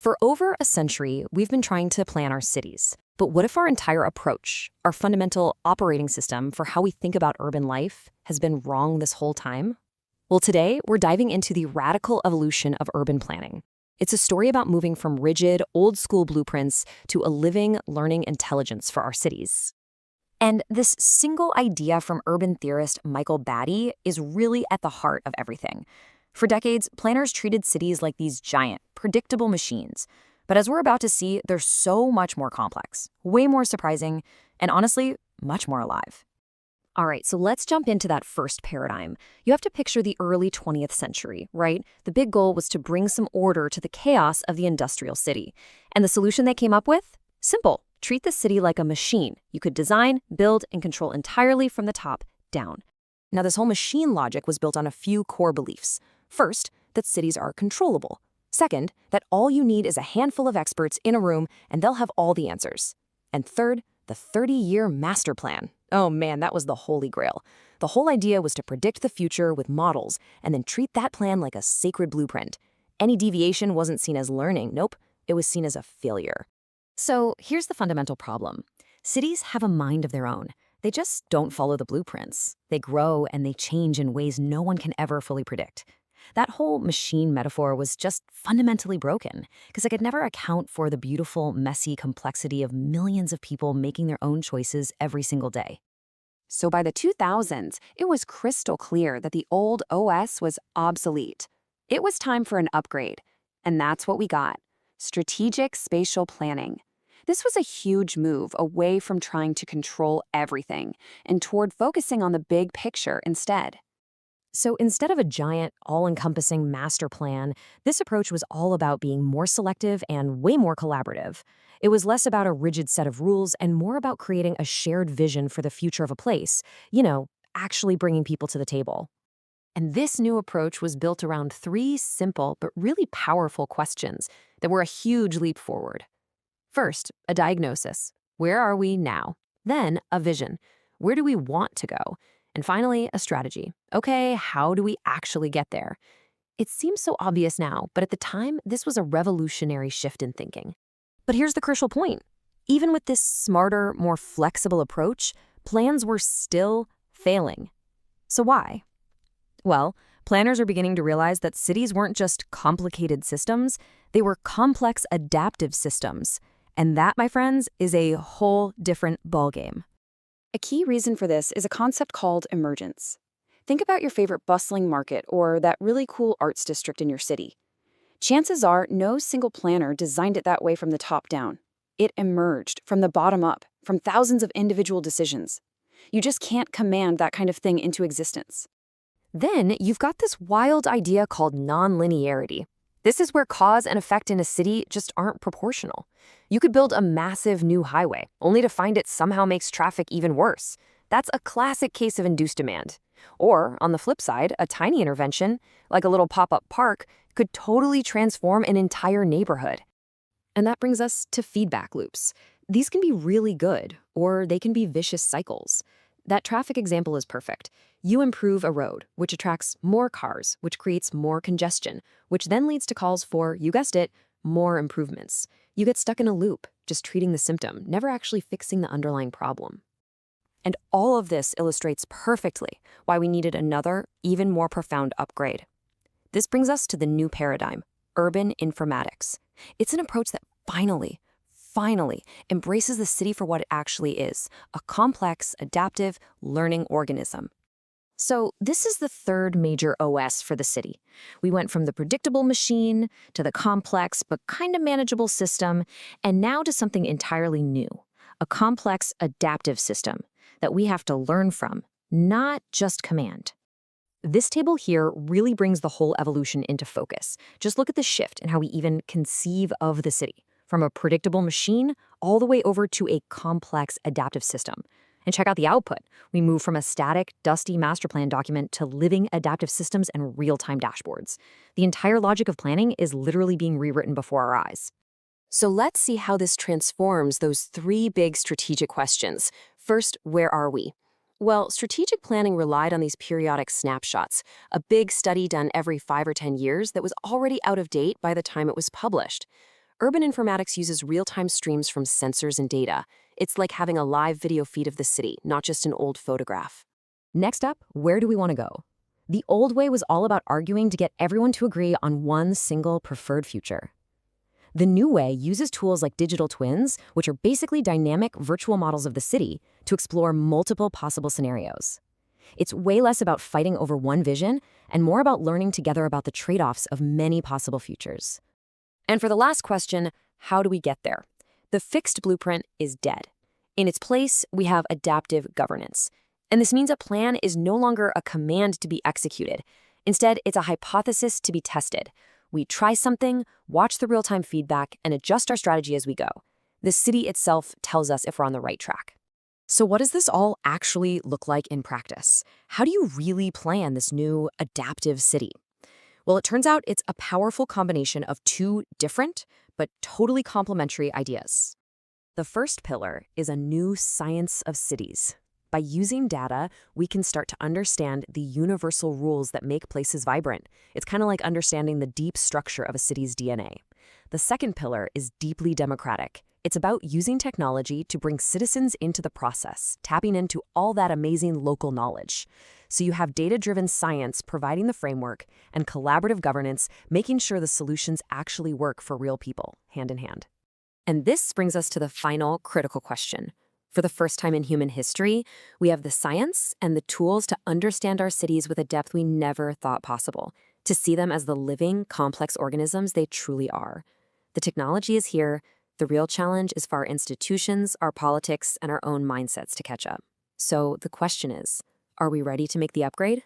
For over a century, we've been trying to plan our cities. But what if our entire approach, our fundamental operating system for how we think about urban life, has been wrong this whole time? Well, today, we're diving into the radical evolution of urban planning. It's a story about moving from rigid, old-school blueprints to a living, learning intelligence for our cities. And this single idea from urban theorist Michael Batty is really at the heart of everything. For decades, planners treated cities like these giant, predictable machines. But as we're about to see, they're so much more complex, way more surprising, and honestly, much more alive. All right, so let's jump into that first paradigm. You have to picture the early 20th century, right? The big goal was to bring some order to the chaos of the industrial city. And the solution they came up with? Simple. Treat the city like a machine. You could design, build, and control entirely from the top down. Now, this whole machine logic was built on a few core beliefs. First, that cities are controllable. Second, that all you need is a handful of experts in a room and they'll have all the answers. And third, the 30-year master plan. Oh man, that was the holy grail. The whole idea was to predict the future with models and then treat that plan like a sacred blueprint. Any deviation wasn't seen as learning, nope, it was seen as a failure. So here's the fundamental problem. Cities have a mind of their own. They just don't follow the blueprints. They grow and they change in ways no one can ever fully predict. That whole machine metaphor was just fundamentally broken because it could never account for the beautiful, messy complexity of millions of people making their own choices every single day. So by the 2000s, it was crystal clear that the old OS was obsolete. It was time for an upgrade. And that's what we got: strategic spatial planning. This was a huge move away from trying to control everything and toward focusing on the big picture instead. So instead of a giant, all-encompassing master plan, this approach was all about being more selective and way more collaborative. It was less about a rigid set of rules and more about creating a shared vision for the future of a place, actually bringing people to the table. And this new approach was built around three simple but really powerful questions that were a huge leap forward. First, a diagnosis. Where are we now? Then, a vision. Where do we want to go? And finally, a strategy. Okay, how do we actually get there? It seems so obvious now, but at the time, this was a revolutionary shift in thinking. But here's the crucial point. Even with this smarter, more flexible approach, plans were still failing. So why? Well, planners are beginning to realize that cities weren't just complicated systems, they were complex adaptive systems. And that, my friends, is a whole different ballgame. A key reason for this is a concept called emergence. Think about your favorite bustling market or that really cool arts district in your city. Chances are no single planner designed it that way from the top down. It emerged from the bottom up, from thousands of individual decisions. You just can't command that kind of thing into existence. Then you've got this wild idea called nonlinearity. This is where cause and effect in a city just aren't proportional. You could build a massive new highway, only to find it somehow makes traffic even worse. That's a classic case of induced demand. Or, on the flip side, a tiny intervention, like a little pop-up park, could totally transform an entire neighborhood. And that brings us to feedback loops. These can be really good, or they can be vicious cycles. That traffic example is perfect. You improve a road, which attracts more cars, which creates more congestion, which then leads to calls for, you guessed it, more improvements. You get stuck in a loop, just treating the symptom, never actually fixing the underlying problem. And all of this illustrates perfectly why we needed another, even more profound upgrade. This brings us to the new paradigm, Urban Informatics. It's an approach that finally embraces the city for what it actually is, a complex, adaptive, learning organism. So this is the third major OS for the city. We went from the predictable machine to the complex but kind of manageable system, and now to something entirely new, a complex, adaptive system that we have to learn from, not just command. This table here really brings the whole evolution into focus. Just look at the shift in how we even conceive of the city, from a predictable machine all the way over to a complex adaptive system. And check out the output. We move from a static, dusty master plan document to living adaptive systems and real-time dashboards. The entire logic of planning is literally being rewritten before our eyes. So let's see how this transforms those three big strategic questions. First, where are we? Well, strategic planning relied on these periodic snapshots, a big study done every 5 or 10 years that was already out of date by the time it was published. Urban Informatics uses real-time streams from sensors and data. It's like having a live video feed of the city, not just an old photograph. Next up, where do we want to go? The old way was all about arguing to get everyone to agree on one single preferred future. The new way uses tools like digital twins, which are basically dynamic virtual models of the city, to explore multiple possible scenarios. It's way less about fighting over one vision and more about learning together about the trade-offs of many possible futures. And for the last question, how do we get there? The fixed blueprint is dead. In its place, we have adaptive governance. And this means a plan is no longer a command to be executed. Instead, it's a hypothesis to be tested. We try something, watch the real-time feedback, and adjust our strategy as we go. The city itself tells us if we're on the right track. So what does this all actually look like in practice? How do you really plan this new adaptive city? Well, it turns out it's a powerful combination of two different but totally complementary ideas. The first pillar is a new science of cities. By using data, we can start to understand the universal rules that make places vibrant. It's kind of like understanding the deep structure of a city's DNA. The second pillar is deeply democratic. It's about using technology to bring citizens into the process, tapping into all that amazing local knowledge. So you have data-driven science providing the framework and collaborative governance making sure the solutions actually work for real people, hand in hand. And this brings us to the final critical question. For the first time in human history, we have the science and the tools to understand our cities with a depth we never thought possible, to see them as the living, complex organisms they truly are. The technology is here. The real challenge is for our institutions, our politics, and our own mindsets to catch up. So the question is, are we ready to make the upgrade?